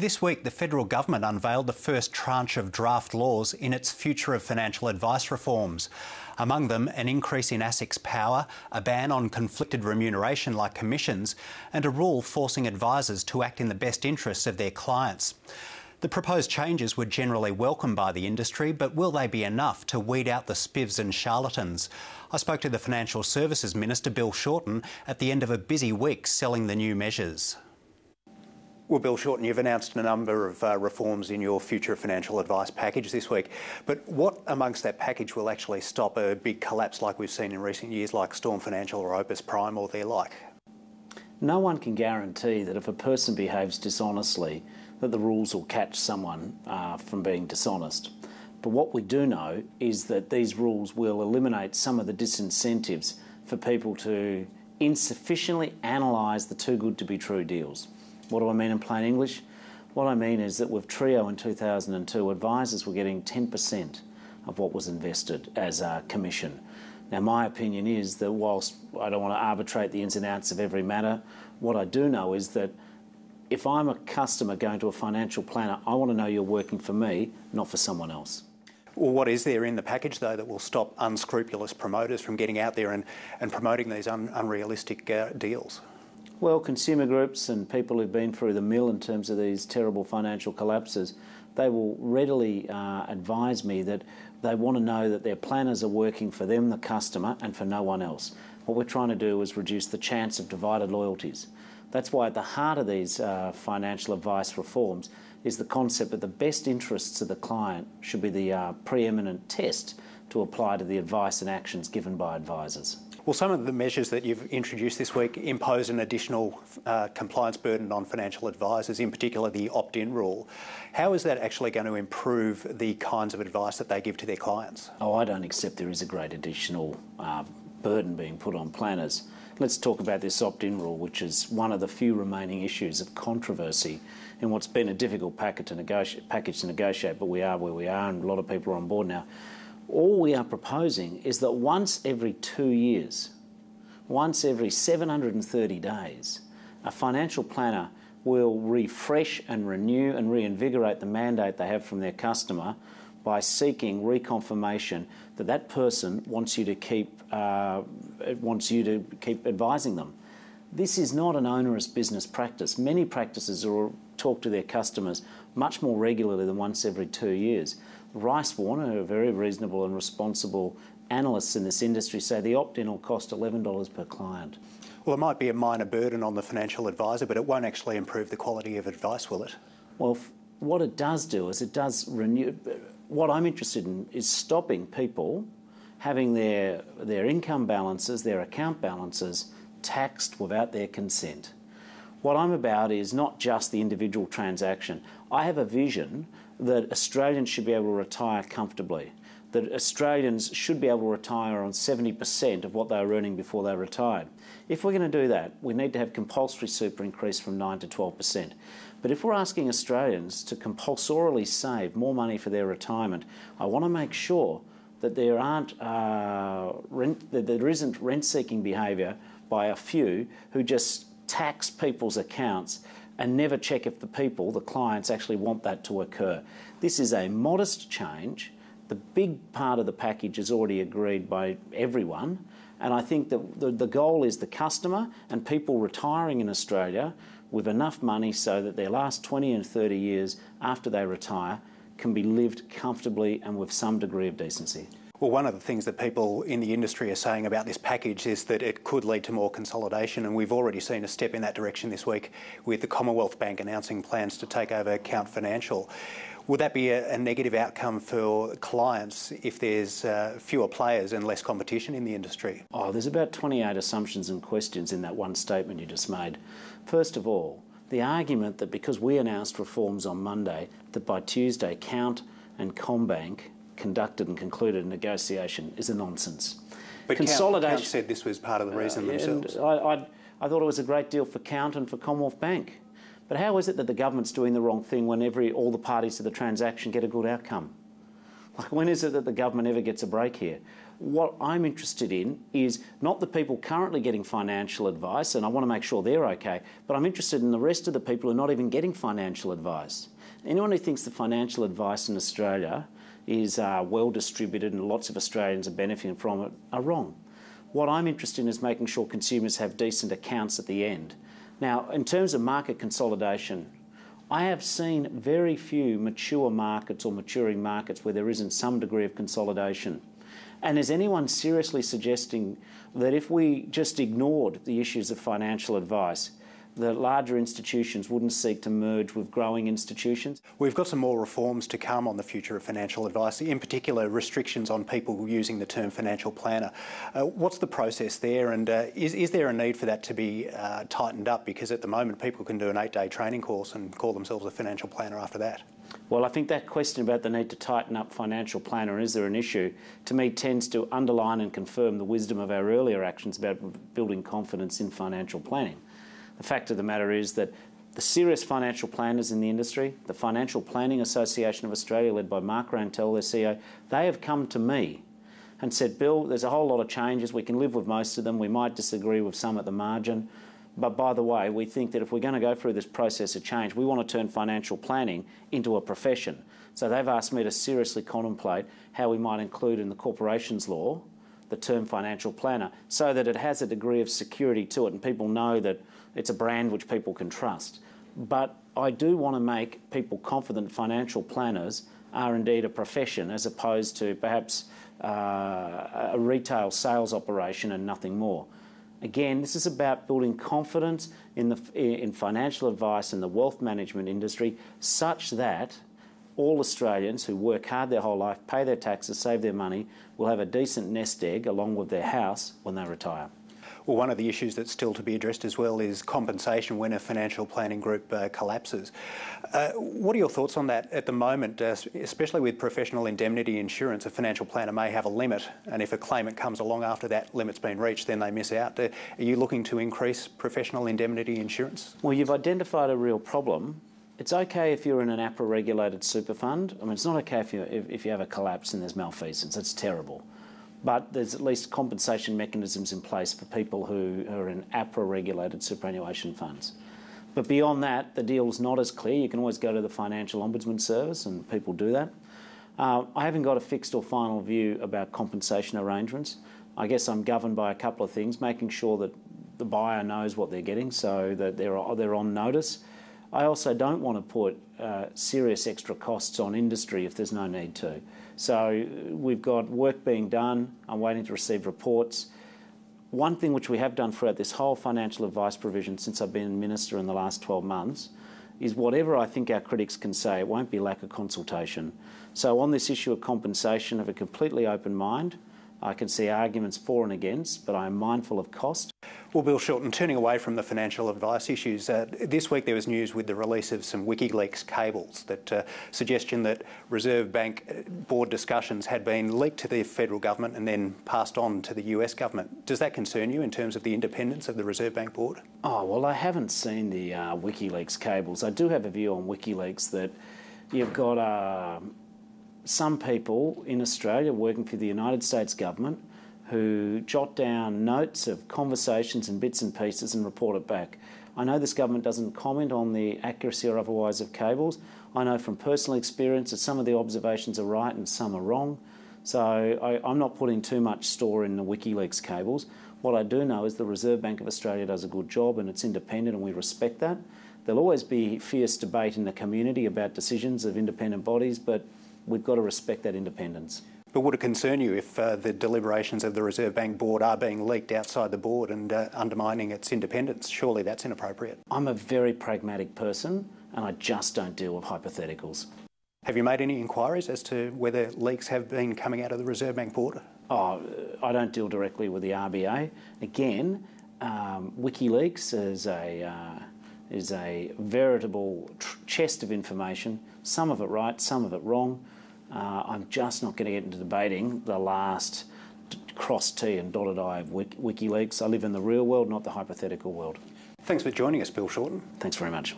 This week, the federal government unveiled the first tranche of draft laws in its Future of Financial Advice reforms. Among them, an increase in ASIC's power, a ban on conflicted remuneration like commissions, and a rule forcing advisors to act in the best interests of their clients. The proposed changes were generally welcomed by the industry, but will they be enough to weed out the spivs and charlatans? I spoke to the Financial Services Minister Bill Shorten at the end of a busy week selling the new measures. Well, Bill Shorten, you've announced a number of reforms in your Future Financial Advice package this week, but what amongst that package will actually stop a big collapse like we've seen in recent years, like Storm Financial or Opus Prime or their like? No one can guarantee that if a person behaves dishonestly, that the rules will catch someone from being dishonest. But what we do know is that these rules will eliminate some of the disincentives for people to insufficiently analyse the too good to be true deals. What do I mean in plain English? What I mean is that with Trio in 2002, advisors were getting 10% of what was invested as a commission. Now, my opinion is that whilst I don't want to arbitrate the ins and outs of every matter, what I do know is that if I'm a customer going to a financial planner, I want to know you're working for me, not for someone else. Well, what is there in the package, though, that will stop unscrupulous promoters from getting out there and promoting these unrealistic deals? Well, consumer groups and people who've been through the mill in terms of these terrible financial collapses, they will readily advise me that they want to know that their planners are working for them, the customer, and for no one else. What we're trying to do is reduce the chance of divided loyalties. That's why at the heart of these financial advice reforms is the concept that the best interests of the client should be the preeminent test to apply to the advice and actions given by advisors. Well, some of the measures that you've introduced this week impose an additional compliance burden on financial advisors, in particular the opt-in rule. How is that actually going to improve the kinds of advice that they give to their clients? Oh, I don't accept there is a great additional burden being put on planners. Let's talk about this opt-in rule, which is one of the few remaining issues of controversy in what's been a difficult package to negotiate, but we are where we are and a lot of people are on board now. All we are proposing is that once every 2 years, once every 730 days, a financial planner will refresh and renew and reinvigorate the mandate they have from their customer by seeking reconfirmation that that person wants you to keep advising them. This is not an onerous business practice. Many practices talk to their customers much more regularly than once every 2 years. Rice Warner, who are very reasonable and responsible analysts in this industry, say the opt-in will cost $11 per client. Well, it might be a minor burden on the financial advisor, but it won't actually improve the quality of advice, will it? Well, what it does do is it does renew. What I'm interested in is stopping people having their income balances, their account balances, taxed without their consent. What I'm about is not just the individual transaction. I have a vision that Australians should be able to retire comfortably, that Australians should be able to retire on 70% of what they were earning before they retired. If we're going to do that, we need to have compulsory super increase from 9 to 12%. But if we're asking Australians to compulsorily save more money for their retirement, I want to make sure that there isn't rent-seeking behaviour by a few who just tax people's accounts and never check if the clients actually want that to occur. This is a modest change. The big part of the package is already agreed by everyone, and I think that the goal is the customer and people retiring in Australia with enough money so that their last 20 and 30 years after they retire can be lived comfortably and with some degree of decency. Well, one of the things that people in the industry are saying about this package is that it could lead to more consolidation, and we've already seen a step in that direction this week with the Commonwealth Bank announcing plans to take over Count Financial. Would that be a negative outcome for clients if there's fewer players and less competition in the industry? Oh, there's about 28 assumptions and questions in that one statement you just made. First of all, the argument that because we announced reforms on Monday, that by Tuesday Count and CommBank conducted and concluded a negotiation is a nonsense. But Count said this was part of the reason themselves. I thought it was a great deal for Count and for Commonwealth Bank. But how is it that the government's doing the wrong thing when all the parties to the transaction get a good outcome? Like, when is it that the government ever gets a break here? What I'm interested in is not the people currently getting financial advice, and I want to make sure they're okay, but I'm interested in the rest of the people who are not even getting financial advice. Anyone who thinks that financial advice in Australia is well distributed and lots of Australians are benefiting from it are wrong. What I'm interested in is making sure consumers have decent accounts at the end. Now, in terms of market consolidation, I have seen very few mature markets or maturing markets where there isn't some degree of consolidation. And is anyone seriously suggesting that if we just ignored the issues of financial advice, the larger institutions wouldn't seek to merge with growing institutions? We've got some more reforms to come on the future of financial advice, in particular restrictions on people using the term financial planner. What's the process there, and is there a need for that to be tightened up? Because at the moment people can do an 8-day training course and call themselves a financial planner after that. Well, I think that question about the need to tighten up financial planner, is there an issue, to me tends to underline and confirm the wisdom of our earlier actions about building confidence in financial planning. The fact of the matter is that the serious financial planners in the industry, the Financial Planning Association of Australia, led by Mark Rantel, their CEO, they have come to me and said, Bill, there's a whole lot of changes. We can live with most of them. We might disagree with some at the margin. But by the way, we think that if we're going to go through this process of change, we want to turn financial planning into a profession. So they've asked me to seriously contemplate how we might include in the corporations law the term financial planner so that it has a degree of security to it and people know that it's a brand which people can trust. But I do want to make people confident financial planners are indeed a profession as opposed to perhaps a retail sales operation and nothing more. Again, this is about building confidence in financial advice and the wealth management industry such that all Australians who work hard their whole life, pay their taxes, save their money, will have a decent nest egg along with their house when they retire. Well, one of the issues that's still to be addressed as well is compensation when a financial planning group collapses. What are your thoughts on that at the moment, especially with professional indemnity insurance? A financial planner may have a limit, and if a claimant comes along after that limit's been reached, then they miss out. Are you looking to increase professional indemnity insurance? Well, you've identified a real problem. It's okay if you're in an APRA-regulated super fund. I mean, it's not okay if you have a collapse and there's malfeasance. That's terrible. But there's at least compensation mechanisms in place for people who are in APRA-regulated superannuation funds. But beyond that, the deal's not as clear. You can always go to the Financial Ombudsman Service, and people do that. I haven't got a fixed or final view about compensation arrangements. I guess I'm governed by a couple of things, making sure that the buyer knows what they're getting so that they're on notice. I also don't want to put serious extra costs on industry if there's no need to. So we've got work being done. I'm waiting to receive reports. One thing which we have done throughout this whole financial advice provision since I've been Minister in the last 12 months is whatever I think our critics can say, it won't be lack of consultation. So on this issue of compensation, I have a completely open mind. I can see arguments for and against, but I am mindful of cost. Well, Bill Shorten, turning away from the financial advice issues, this week there was news with the release of some WikiLeaks cables, that suggestion that Reserve Bank board discussions had been leaked to the federal government and then passed on to the US government. Does that concern you in terms of the independence of the Reserve Bank board? Oh, well, I haven't seen the WikiLeaks cables. I do have a view on WikiLeaks that you've got some people in Australia working for the United States government who jot down notes of conversations and bits and pieces and report it back. I know this government doesn't comment on the accuracy or otherwise of cables. I know from personal experience that some of the observations are right and some are wrong. So I'm not putting too much store in the WikiLeaks cables. What I do know is the Reserve Bank of Australia does a good job and it's independent and we respect that. There'll always be fierce debate in the community about decisions of independent bodies, but we've got to respect that independence. But would it concern you if the deliberations of the Reserve Bank board are being leaked outside the board and undermining its independence? Surely that's inappropriate. I'm a very pragmatic person and I just don't deal with hypotheticals. Have you made any inquiries as to whether leaks have been coming out of the Reserve Bank board? Oh, I don't deal directly with the RBA. Again, WikiLeaks is a veritable chest of information, some of it right, some of it wrong. I'm just not going to get into debating the last crossed T and dotted I of WikiLeaks. I live in the real world, not the hypothetical world. Thanks for joining us, Bill Shorten. Thanks very much.